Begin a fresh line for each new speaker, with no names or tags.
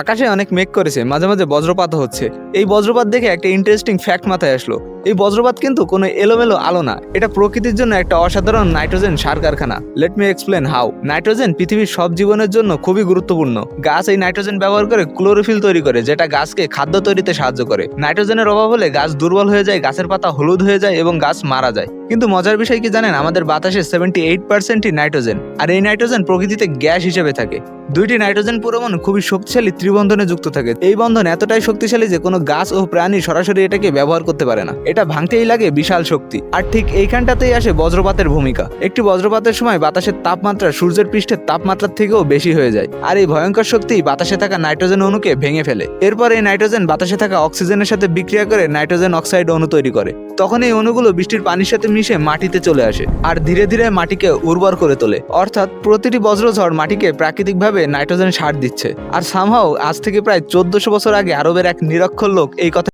আকাশে অনেক মেঘ করেছে, মাঝে মাঝে বজ্রপাত হচ্ছে। এই বজ্রপাত দেখে একটা ইন্টারেস্টিং ফ্যাক্ট মাথায় আসলো। এই বজ্রপাত কিন্তু কোনো এলোমেলো আলো না, এটা প্রকৃতির জন্য একটা অসাধারণ নাইট্রোজেন সার কারখানা। Let me explain how. Nitrogen পৃথিবীর সব জীবনের জন্য খুবই গুরুত্বপূর্ণ। গাছ এই নাইট্রোজেন ব্যবহার করে ক্লোরোফিল তৈরি করে, যেটা গাছকে খাদ্য তৈরিতে সাহায্য করে। নাইট্রোজেনের অভাব হলে গাছ দুর্বল হয়ে যায়, গাছের পাতা হলুদ হয়ে যায় এবং গাছ মারা যায়। কিন্তু মজার বিষয় কি জানেন, আমাদের বাতাসে 78%ই নাইট্রোজেন, আর এই নাইট্রোজেন প্রকৃতিতে গ্যাস হিসেবে থাকে। দুইটি নাইট্রোজেন পরমাণু খুবই শক্তিশালী ত্রিবন্ধনে যুক্ত থাকে। এই বন্ধন এতটাই শক্তিশালী যে কোনো গাছ ও প্রাণী সরাসরি এটাকে ব্যবহার করতে পারে না। এটা ভাঙতেই লাগে বিশাল শক্তি। আর ঠিক এইখানটাতেই আসে বজ্রপাতের ভূমিকা। একটি বজ্রপাতের সময় বাতাসের তাপমাত্রা সূর্যের পৃষ্ঠের তাপমাত্রার থেকেও বেশি হয়ে যায়, আর এই ভয়ঙ্কর শক্তি বাতাসে থাকা নাইট্রোজেন অণুকে ভেঙে ফেলে। এরপর এই নাইট্রোজেন বাতাসে থাকা অক্সিজেনের সাথে বিক্রিয়া করে নাইট্রোজেন অক্সাইড অণু তৈরি করে। তখন এই অণুগুলো বৃষ্টির পানির সাথে মিশে মাটিতে চলে আসে আর ধীরে ধীরে মাটিকে উর্বর করে তোলে। অর্থাৎ প্রতিটি বজ্রঝড় মাটিকে প্রাকৃতিকভাবে নাইট্রোজেন সার দিচ্ছে। আর সামহাও আজ থেকে প্রায় 1400 বছর আগে আরবের এক নিরক্ষর লোক এই কথা